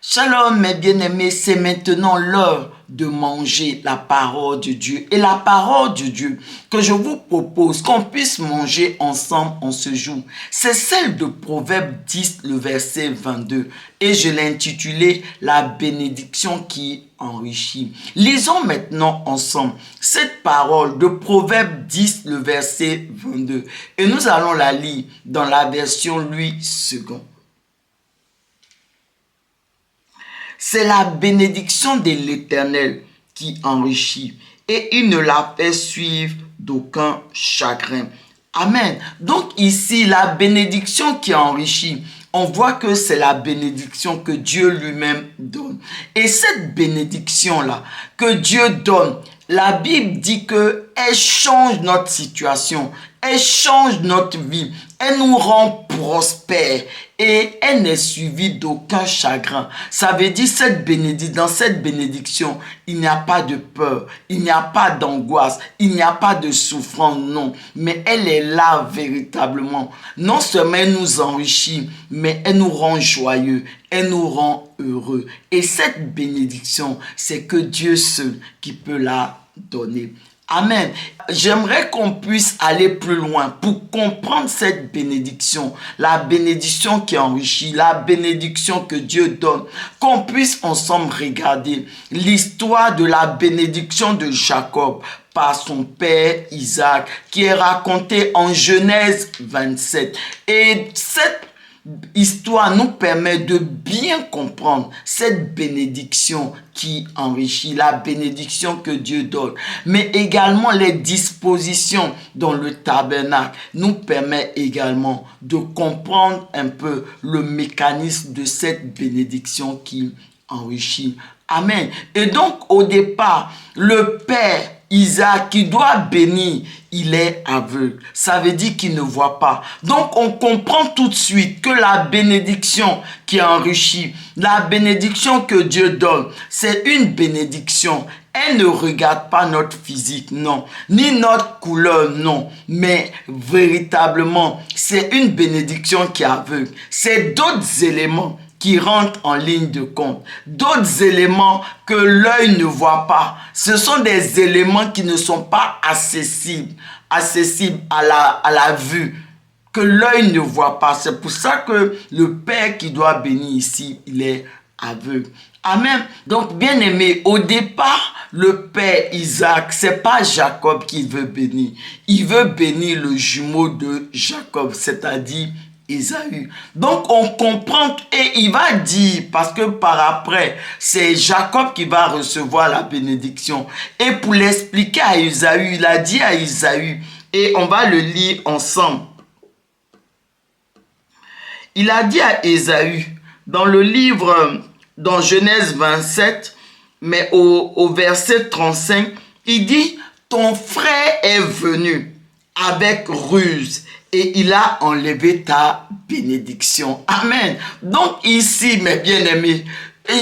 Shalom mes bien-aimés, c'est maintenant l'heure de manger la parole de Dieu. Et la parole de Dieu que je vous propose qu'on puisse manger ensemble en ce jour, c'est celle de Proverbe 10, le verset 22. Et je l'ai intitulé « La bénédiction qui enrichit ». Lisons maintenant ensemble cette parole de Proverbe 10, le verset 22. Et nous allons la lire dans la version Louis II. C'est la bénédiction de l'Éternel qui enrichit et il ne la fait suivre d'aucun chagrin. Amen. Donc ici, la bénédiction qui enrichit, on voit que c'est la bénédiction que Dieu lui-même donne. Et cette bénédiction-là que Dieu donne, la Bible dit qu'elle change notre situation, elle change notre vie, elle nous rend prospères et elle n'est suivie d'aucun chagrin. Ça veut dire dans cette bénédiction, il n'y a pas de peur, il n'y a pas d'angoisse, il n'y a pas de souffrance, non. Mais elle est là véritablement. Non seulement elle nous enrichit, mais elle nous rend joyeux, elle nous rend heureux. Et cette bénédiction, c'est que Dieu seul qui peut la donner. Amen. J'aimerais qu'on puisse aller plus loin pour comprendre cette bénédiction, la bénédiction qui enrichit, la bénédiction que Dieu donne, qu'on puisse ensemble regarder l'histoire de la bénédiction de Jacob par son père Isaac, qui est racontée en Genèse 27. Et cette histoire nous permet de bien comprendre cette bénédiction qui enrichit, la bénédiction que Dieu donne, mais également les dispositions dans le tabernacle nous permet également de comprendre un peu le mécanisme de cette bénédiction qui enrichit. Amen. Et donc au départ, le père Isaac qui doit bénir, il est aveugle. Ça veut dire qu'il ne voit pas. Donc on comprend tout de suite que la bénédiction qui enrichit, la bénédiction que Dieu donne, c'est une bénédiction. Elle ne regarde pas notre physique, non, ni notre couleur, non, mais véritablement, c'est une bénédiction qui est aveugle. C'est d'autres éléments qui rentrent en ligne de compte. D'autres éléments que l'œil ne voit pas. Ce sont des éléments qui ne sont pas accessibles à la vue, que l'œil ne voit pas. C'est pour ça que le Père qui doit bénir ici, il est aveugle. Amen. Donc, bien aimé, au départ, le père Isaac, c'est pas Jacob qui veut bénir. Il veut bénir le jumeau de Jacob, c'est-à-dire Ésaü. Donc on comprend et il va dire, parce que par après, c'est Jacob qui va recevoir la bénédiction. Et pour l'expliquer à Ésaü, il a dit à Ésaü, et on va le lire ensemble. Il a dit à Ésaü, dans le livre, dans Genèse 27, mais au verset 35, il dit, ton frère est venu avec ruse et il a enlevé ta bénédiction. Amen. Donc ici, mes bien-aimés,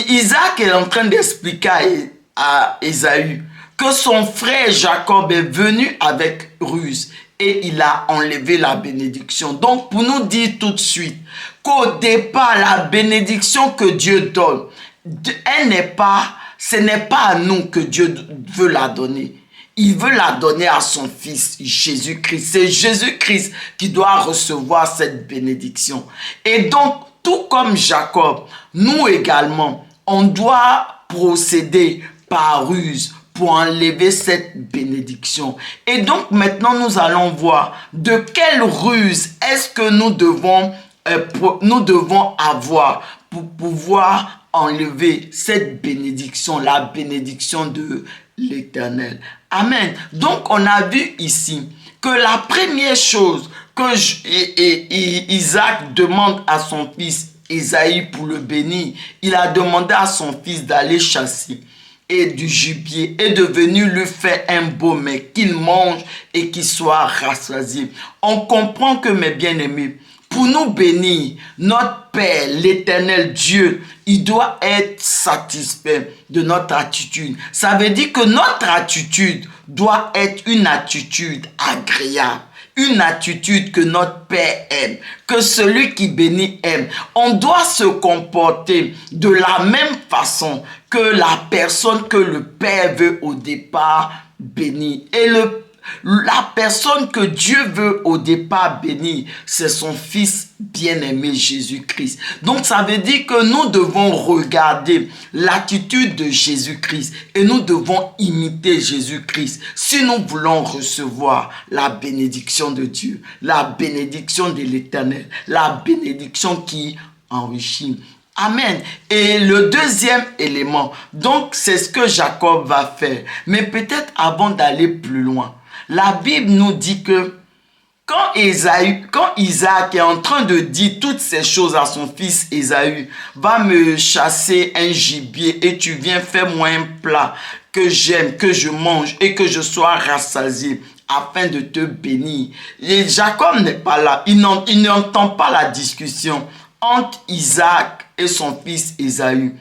Isaac est en train d'expliquer à Ésaü que son frère Jacob est venu avec ruse et il a enlevé la bénédiction. Donc pour nous dire tout de suite qu'au départ, la bénédiction que Dieu donne, ce n'est pas à nous que Dieu veut la donner. Il veut la donner à son fils Jésus-Christ. C'est Jésus-Christ qui doit recevoir cette bénédiction. Et donc, tout comme Jacob, nous également, on doit procéder par ruse pour enlever cette bénédiction. Et donc, maintenant, nous allons voir de quelle ruse est-ce que nous devons avoir pour pouvoir enlever cette bénédiction, la bénédiction de l'Éternel. Amen. Donc, on a vu ici que la première chose que Isaac demande à son fils Ésaü pour le bénir, il a demandé à son fils d'aller chasser et du gibier et de venir lui faire un beau mets qu'il mange et qu'il soit rassasié. On comprend que, mes bien-aimés, pour nous bénir, notre Père, l'Éternel Dieu, il doit être satisfait de notre attitude. Ça veut dire que notre attitude doit être une attitude agréable. une attitude que notre Père aime, que celui qui bénit aime. On doit se comporter de la même façon que la personne que le Père veut au départ bénir. Et la personne que Dieu veut au départ bénir, c'est son Fils bien-aimé Jésus-Christ. Donc ça veut dire que nous devons regarder l'attitude de Jésus-Christ et nous devons imiter Jésus-Christ si nous voulons recevoir la bénédiction de Dieu, la bénédiction de l'Éternel, la bénédiction qui enrichit. Amen. Et le deuxième élément, donc c'est ce que Jacob va faire. Mais peut-être avant d'aller plus loin, la Bible nous dit que quand Isaac est en train de dire toutes ces choses à son fils Ésaü, va me chasser un gibier et tu viens faire moi un plat que j'aime, que je mange et que je sois rassasié afin de te bénir. Et Jacob n'est pas là, il n'entend pas la discussion entre Isaac et son fils Ésaü.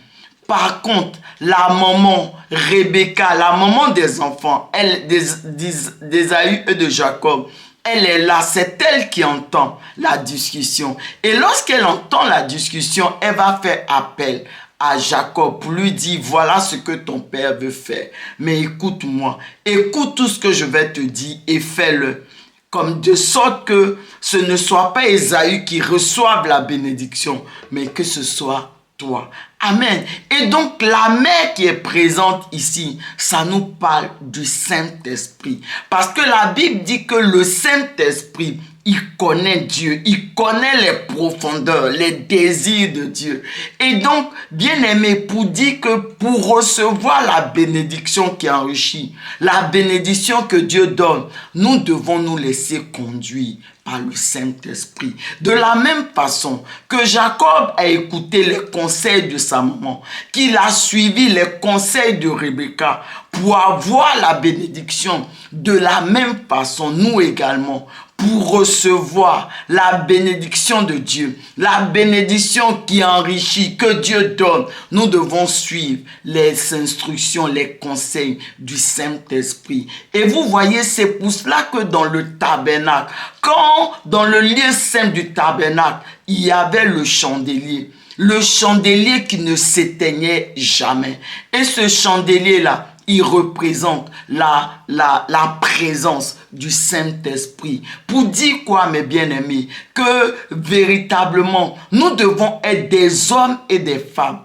Par contre, la maman Rebecca, la maman des enfants, d'Ésaü et de Jacob, elle est là, c'est elle qui entend la discussion. Et lorsqu'elle entend la discussion, elle va faire appel à Jacob pour lui dire, voilà ce que ton père veut faire. Mais écoute-moi, écoute tout ce que je vais te dire et fais-le. Comme de sorte que ce ne soit pas Ésaü qui reçoive la bénédiction, mais que ce soit toi. Amen. Et donc la mère qui est présente ici, ça nous parle du Saint-Esprit. Parce que la Bible dit que le Saint-Esprit, il connaît Dieu, il connaît les profondeurs, les désirs de Dieu. Et donc, bien aimé, pour dire que pour recevoir la bénédiction qui enrichit, la bénédiction que Dieu donne, nous devons nous laisser conduire par le Saint-Esprit. De la même façon que Jacob a écouté les conseils de sa maman, qu'il a suivi les conseils de Rebecca pour avoir la bénédiction, de la même façon, nous également, pour recevoir la bénédiction de Dieu, la bénédiction qui enrichit, que Dieu donne, nous devons suivre les instructions, les conseils du Saint-Esprit. Et vous voyez, c'est pour cela que dans le tabernacle, quand dans le lieu saint du tabernacle, il y avait le chandelier qui ne s'éteignait jamais. Et ce chandelier-là, il représente la présence du Saint-Esprit. Pour dire quoi, mes bien-aimés? Que véritablement, nous devons être des hommes et des femmes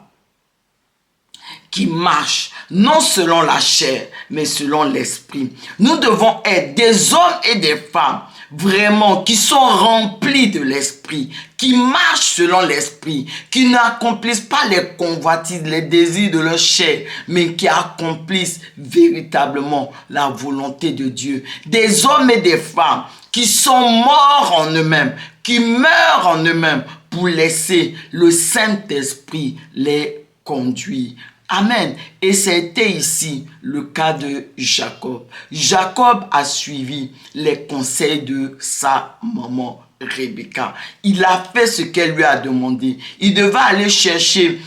qui marchent, non selon la chair, mais selon l'esprit. Nous devons être des hommes et des femmes vraiment qui sont remplis de l'esprit, qui marchent selon l'esprit, qui n'accomplissent pas les convoitises, les désirs de leur chair, mais qui accomplissent véritablement la volonté de Dieu. Des hommes et des femmes qui sont morts en eux-mêmes, qui meurent en eux-mêmes pour laisser le Saint-Esprit les conduire. Amen. Et c'était ici le cas de Jacob. Jacob a suivi les conseils de sa maman Rebecca. Il a fait ce qu'elle lui a demandé. Il devait aller chercher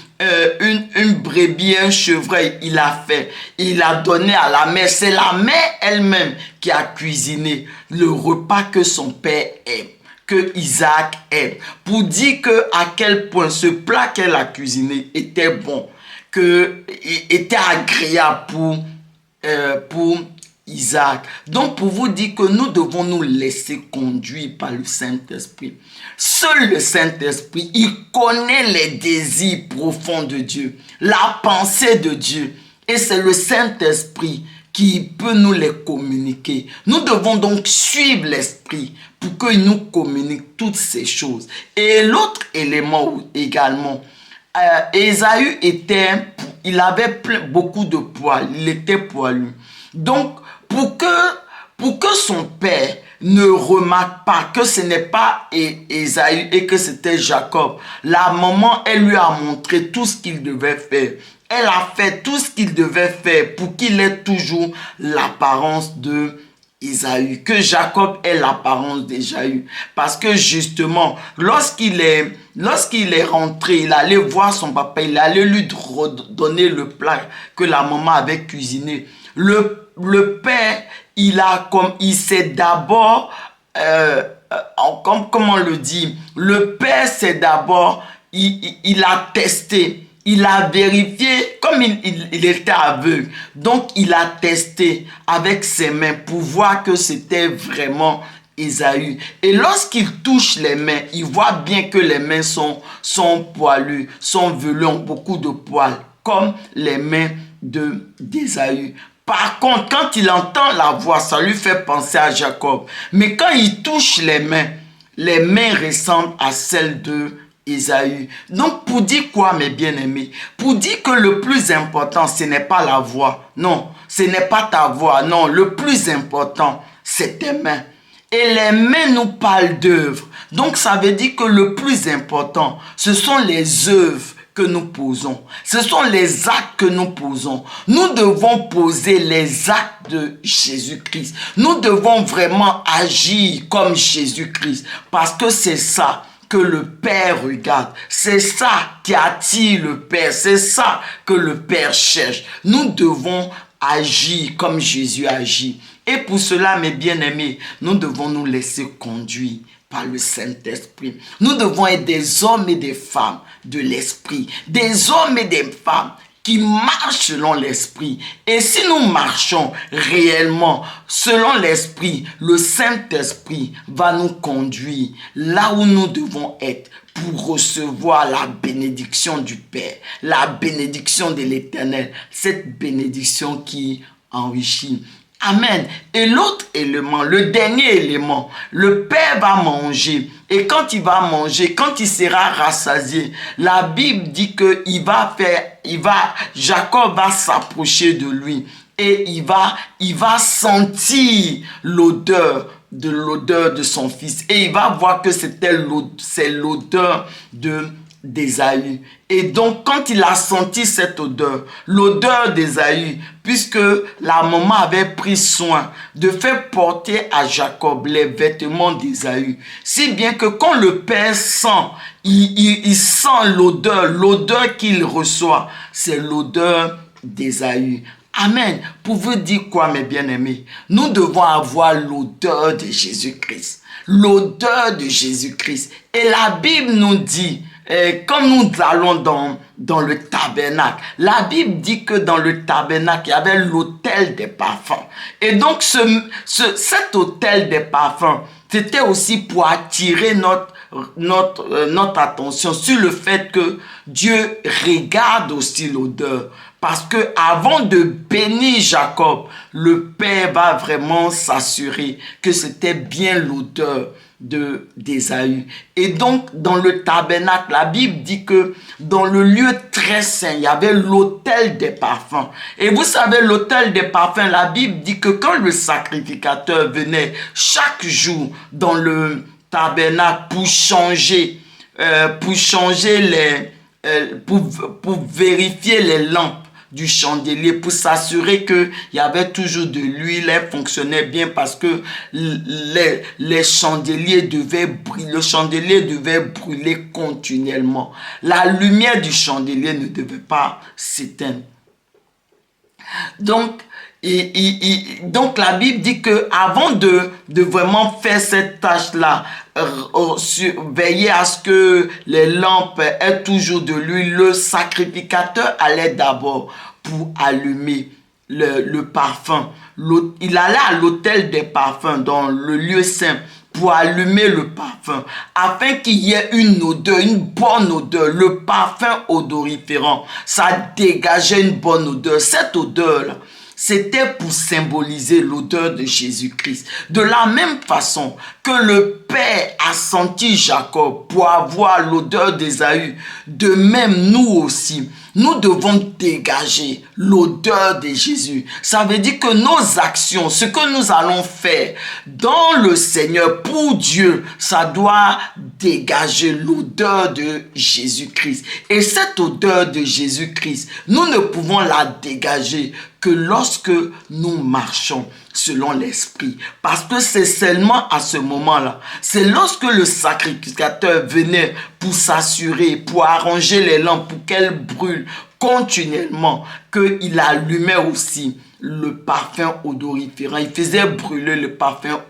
une brebis, un chevreuil. Il a fait. Il a donné à la mère. C'est la mère elle-même qui a cuisiné le repas que son père aime, que Isaac aime. Pour dire à quel point ce plat qu'elle a cuisiné était bon, que était agréable pour Isaac. Donc pour vous dire que nous devons nous laisser conduire par le Saint-Esprit. Seul le Saint-Esprit, il connaît les désirs profonds de Dieu, la pensée de Dieu. Et c'est le Saint-Esprit qui peut nous les communiquer. Nous devons donc suivre l'Esprit pour qu'il nous communique toutes ces choses. Et l'autre élément également, Ésaü il avait beaucoup de poils, il était poilu. Donc, pour que son père ne remarque pas que ce n'est pas Ésaü et que c'était Jacob, la maman, elle lui a montré tout ce qu'il devait faire. Elle a fait tout ce qu'il devait faire pour qu'il ait toujours l'apparence de Ésaü, que Jacob ait l'apparence d'Ésaü. Parce que justement, lorsqu'il est rentré, il allait voir son papa, il allait lui donner le plat que la maman avait cuisiné. Le père, il s'est d'abord comme on le dit, le Père, c'est d'abord, il a testé, il a vérifié, comme il était aveugle. Donc, il a testé avec ses mains pour voir que c'était vraiment Ésaü. Et lorsqu'il touche les mains, il voit bien que les mains sont poilues, sont velues, ont beaucoup de poils, comme les mains d'Ésaü. Par contre, quand il entend la voix, ça lui fait penser à Jacob. Mais quand il touche les mains ressemblent à celles de Ésaü. Donc, pour dire quoi, mes bien-aimés? Pour dire que le plus important, ce n'est pas la voix. Non, ce n'est pas ta voix. Non, le plus important, c'est tes mains. Et les mains nous parlent d'œuvres. Donc, ça veut dire que le plus important, ce sont les œuvres que nous posons. Ce sont les actes que nous posons. Nous devons poser les actes de Jésus-Christ. Nous devons vraiment agir comme Jésus-Christ. Parce que c'est ça que le Père regarde. C'est ça qui attire le Père. C'est ça que le Père cherche. Nous devons agir comme Jésus agit. Et pour cela, mes bien-aimés, nous devons nous laisser conduire par le Saint-Esprit. Nous devons être des hommes et des femmes de l'Esprit. Des hommes et des femmes qui marchent selon l'Esprit. Et si nous marchons réellement selon l'Esprit, le Saint-Esprit va nous conduire là où nous devons être pour recevoir la bénédiction du Père, la bénédiction de l'Éternel, cette bénédiction qui enrichit. Amen. Et l'autre élément, le dernier élément, le Père va manger. Et quand il va manger, quand il sera rassasié, la Bible dit que Jacob va s'approcher de lui et il va sentir l'odeur de son fils. Et il va voir que c'est l'odeur d'Ésaü. Et donc, quand il a senti cette odeur, l'odeur d'Ésaü, puisque la maman avait pris soin de faire porter à Jacob les vêtements d'Ésaü, si bien que quand le père sent, il sent l'odeur qu'il reçoit, c'est l'odeur d'Ésaü. Amen. Pour vous dire quoi, mes bien-aimés? Nous devons avoir l'odeur de Jésus-Christ. L'odeur de Jésus-Christ. Et la Bible nous dit, quand nous allons dans le tabernacle, la Bible dit que dans le tabernacle, il y avait l'autel des parfums. Et donc, cet autel des parfums, c'était aussi pour attirer notre attention sur le fait que Dieu regarde aussi l'odeur. Parce que avant de bénir Jacob, le Père va vraiment s'assurer que c'était bien l'odeur d'Ésaü. Et donc, dans le tabernacle, la Bible dit que dans le lieu très saint, il y avait l'autel des parfums. Et vous savez, l'autel des parfums, la Bible dit que quand le sacrificateur venait chaque jour dans le tabernacle pour changer pour vérifier les lampes du chandelier, pour s'assurer qu'il y avait toujours de l'huile, elle fonctionnait bien parce que les chandeliers le chandelier devait brûler continuellement. La lumière du chandelier ne devait pas s'éteindre. Donc, donc la Bible dit que avant de vraiment faire cette tâche-là, veiller à ce que les lampes aient toujours de l'huile, le sacrificateur allait d'abord pour allumer le parfum. Il allait à l'autel des parfums dans le lieu saint pour allumer le parfum, afin qu'il y ait une odeur, une bonne odeur. Le parfum odoriférant, ça dégageait une bonne odeur. Cette odeur-là, c'était pour symboliser l'odeur de Jésus-Christ. De la même façon que le Père a senti Jacob pour avoir l'odeur d'Ésaü, de même nous aussi, nous devons dégager l'odeur de Jésus. Ça veut dire que nos actions, ce que nous allons faire dans le Seigneur pour Dieu, ça doit dégager l'odeur de Jésus-Christ. Et cette odeur de Jésus-Christ, nous ne pouvons la dégager que lorsque nous marchons selon l'Esprit. Parce que c'est seulement à ce moment-là, c'est lorsque le sacrificateur venait pour s'assurer, pour arranger les lampes, pour qu'elles brûlent continuellement, qu'il allumait aussi le parfum odoriférant. Il faisait brûler le parfum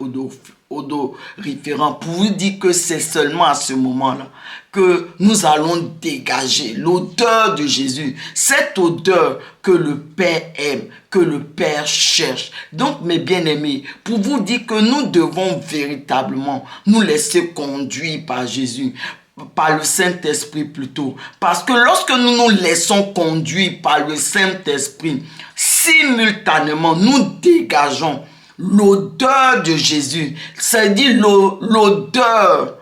odoriférant pour vous dire que c'est seulement à ce moment-là que nous allons dégager l'odeur de Jésus, cette odeur que le Père aime, que le Père cherche. Donc, mes bien-aimés, pour vous dire que nous devons véritablement nous laisser conduire par Jésus, par le Saint-Esprit plutôt. Parce que lorsque nous nous laissons conduire par le Saint-Esprit, simultanément, nous dégageons l'odeur de Jésus. C'est-à-dire l'odeur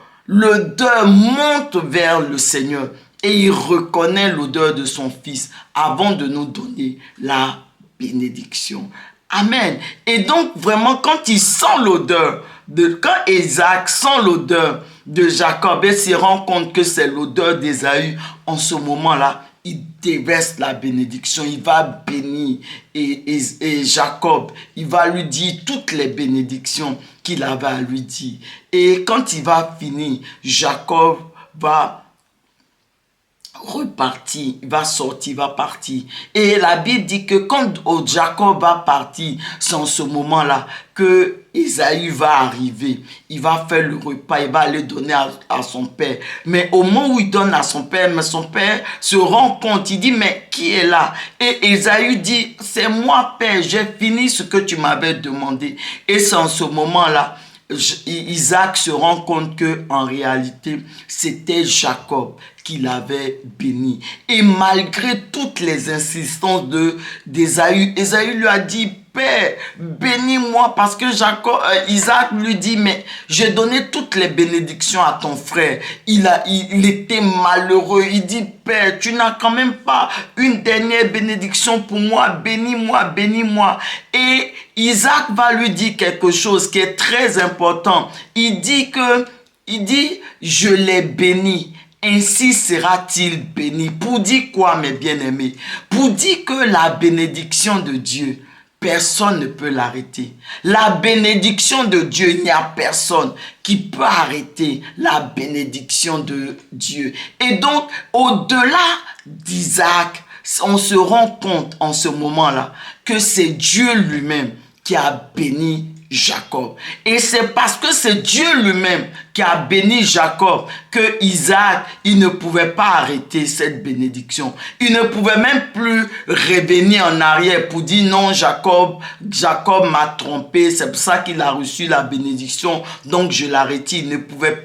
monte vers le Seigneur et il reconnaît l'odeur de son Fils avant de nous donner la bénédiction. Amen. Et donc vraiment quand il sent l'odeur, quand Isaac sent l'odeur de Jacob et se rend compte que c'est l'odeur d'Ésaü, en ce moment-là, il déverse la bénédiction, il va bénir et Jacob, il va lui dire toutes les bénédictions qu'il avait à lui dire. Et quand il va finir, Jacob va repartir, il va sortir, il va partir. Et la Bible dit que quand Jacob va partir, c'est en ce moment-là que Ésaü va arriver. Il va faire le repas, il va aller donner à son père. Mais au moment où il donne à son père, mais son père se rend compte, il dit, mais qui est là? Et Ésaü dit, c'est moi, père, j'ai fini ce que tu m'avais demandé. Et c'est en ce moment-là, Isaac se rend compte que en réalité c'était Jacob qui l'avait béni. Et malgré toutes les insistances d'Ésaü, Ésaü lui a dit, Père, bénis-moi, parce que Isaac lui dit, mais j'ai donné toutes les bénédictions à ton frère. Il était malheureux. Il dit, Père, tu n'as quand même pas une dernière bénédiction pour moi. Bénis-moi, bénis-moi. Et Isaac va lui dire quelque chose qui est très important. Il dit, je l'ai béni. Ainsi sera-t-il béni. Pour dire quoi, mes bien-aimés? Pour dire que la bénédiction de Dieu, personne ne peut l'arrêter. La bénédiction de Dieu, il n'y a personne qui peut arrêter la bénédiction de Dieu. Et donc, au-delà d'Isaac, on se rend compte en ce moment-là que c'est Dieu lui-même qui a béni Jacob. Et c'est parce que c'est Dieu lui-même qui a béni Jacob que Isaac, il ne pouvait pas arrêter cette bénédiction. Il ne pouvait même plus revenir en arrière pour dire non, Jacob m'a trompé, c'est pour ça qu'il a reçu la bénédiction, donc je l'arrête. Il ne pouvait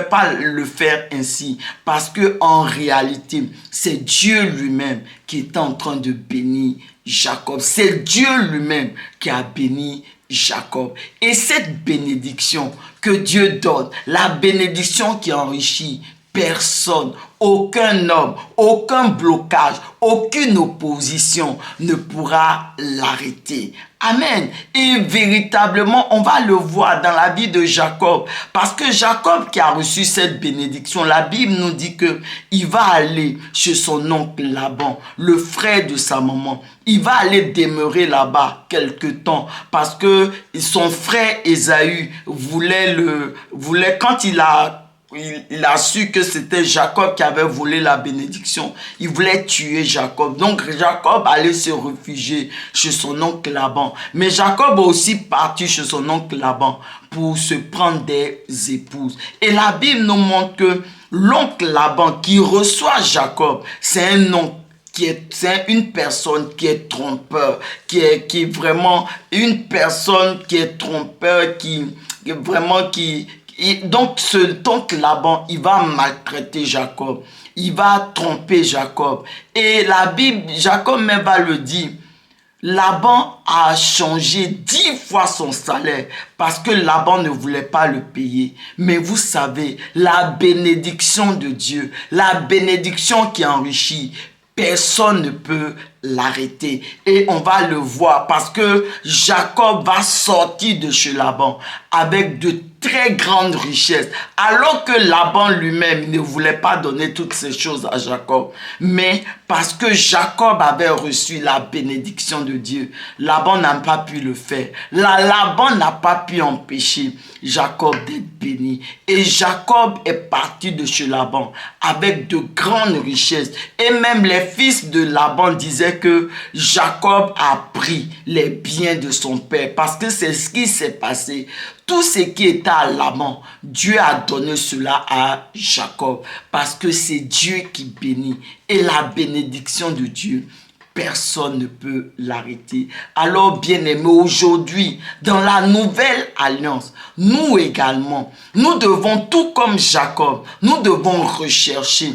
pas le faire ainsi parce que en réalité, c'est Dieu lui-même qui est en train de bénir Jacob. C'est Dieu lui-même qui a béni Jacob. Et cette bénédiction que Dieu donne, la bénédiction qui enrichit, personne, aucun homme, aucun blocage, aucune opposition ne pourra l'arrêter. Amen. Et véritablement, on va le voir dans la vie de Jacob. Parce que Jacob qui a reçu cette bénédiction, la Bible nous dit que il va aller chez son oncle Laban, le frère de sa maman. Il va aller demeurer là-bas quelque temps parce que son frère Ésaü voulait quand il a su que c'était Jacob qui avait volé la bénédiction. Il voulait tuer Jacob. Donc Jacob allait se réfugier chez son oncle Laban. Mais Jacob a aussi parti chez son oncle Laban pour se prendre des épouses. Et la Bible nous montre que l'oncle Laban qui reçoit Jacob, c'est un oncle. C'est une personne qui est trompeur, qui est vraiment une personne qui est trompeur, donc ce oncle Laban, il va maltraiter Jacob, il va tromper Jacob. Et la Bible, Jacob même va le dire, Laban a changé 10 fois son salaire parce que Laban ne voulait pas le payer. Mais vous savez, la bénédiction de Dieu, la bénédiction qui enrichit, personne ne peut l'arrêter. Et on va le voir parce que Jacob va sortir de chez Laban avec de très grandes richesses. Alors que Laban lui-même ne voulait pas donner toutes ces choses à Jacob. Mais parce que Jacob avait reçu la bénédiction de Dieu, Laban n'a pas pu le faire. Laban n'a pas pu empêcher Jacob d'être béni. Et Jacob est parti de chez Laban avec de grandes richesses. Et même les fils de Laban disaient c'est que Jacob a pris les biens de son père parce que c'est ce qui s'est passé. Tout ce qui était à Laban, Dieu a donné cela à Jacob parce que c'est Dieu qui bénit. Et la bénédiction de Dieu, personne ne peut l'arrêter. Alors, bien-aimés, aujourd'hui, dans la nouvelle alliance, nous également, nous devons, tout comme Jacob, nous devons rechercher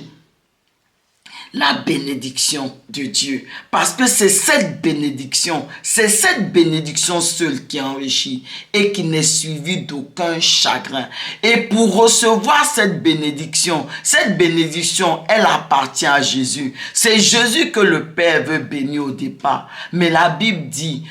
la bénédiction de Dieu. Parce que c'est cette bénédiction seule qui enrichit et qui n'est suivie d'aucun chagrin. Et pour recevoir cette bénédiction, elle appartient à Jésus. C'est Jésus que le Père veut bénir au départ. Mais la Bible dit,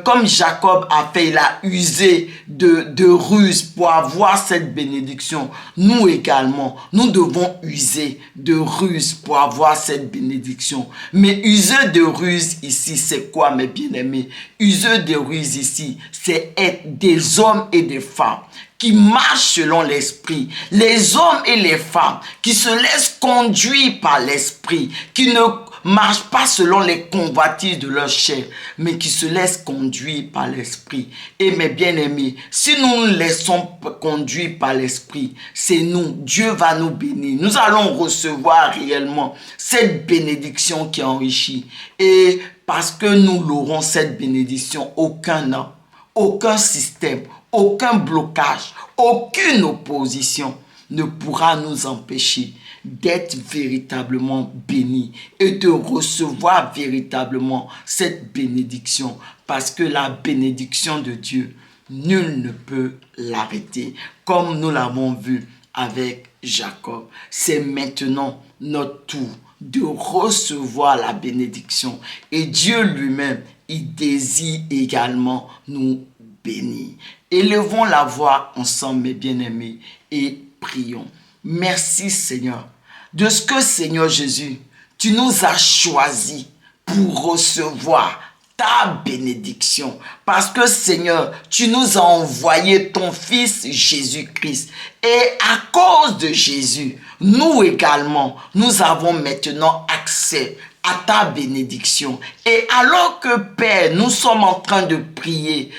comme Jacob a fait, il a usé de ruse pour avoir cette bénédiction. Nous également, nous devons user de ruse pour avoir cette bénédiction. Mais user de ruse ici, c'est quoi, mes bien-aimés? User de ruse ici, c'est être des hommes et des femmes qui marchent selon l'esprit. Les hommes et les femmes qui se laissent conduire par l'esprit, qui ne marchent pas selon les convoitises de leur chair, mais qui se laissent conduire par l'esprit. Et mes bien-aimés, si nous nous laissons conduire par l'esprit, c'est nous, Dieu va nous bénir. Nous allons recevoir réellement cette bénédiction qui enrichit. Et parce que nous l'aurons, cette bénédiction, aucun homme, aucun système, aucun blocage, aucune opposition ne pourra nous empêcher d'être véritablement bénis et de recevoir véritablement cette bénédiction. Parce que la bénédiction de Dieu, nul ne peut l'arrêter. Comme nous l'avons vu avec Jacob, c'est maintenant notre tour de recevoir la bénédiction. Et Dieu lui-même, il désire également nous bénir. Élevons la voix ensemble, mes bien-aimés, et prions. Merci Seigneur, de ce que Seigneur Jésus, tu nous as choisis pour recevoir ta bénédiction. Parce que Seigneur, tu nous as envoyé ton Fils Jésus-Christ. Et à cause de Jésus, nous également, nous avons maintenant accès à ta bénédiction. Et alors que Père, nous sommes en train de prier,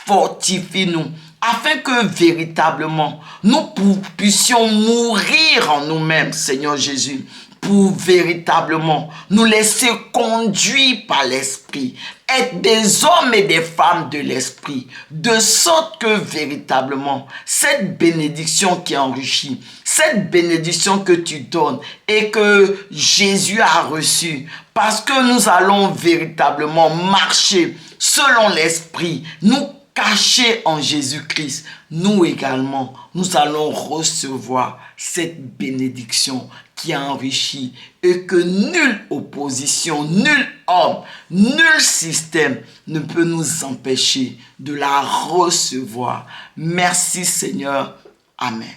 fortifie-nous, afin que véritablement nous puissions mourir en nous-mêmes, Seigneur Jésus, pour véritablement nous laisser conduire par l'Esprit, être des hommes et des femmes de l'Esprit, de sorte que véritablement cette bénédiction qui enrichit, cette bénédiction que tu donnes et que Jésus a reçue, parce que nous allons véritablement marcher selon l'Esprit, nous caché en Jésus-Christ, nous également, nous allons recevoir cette bénédiction qui enrichit et que nulle opposition, nul homme, nul système ne peut nous empêcher de la recevoir. Merci Seigneur. Amen.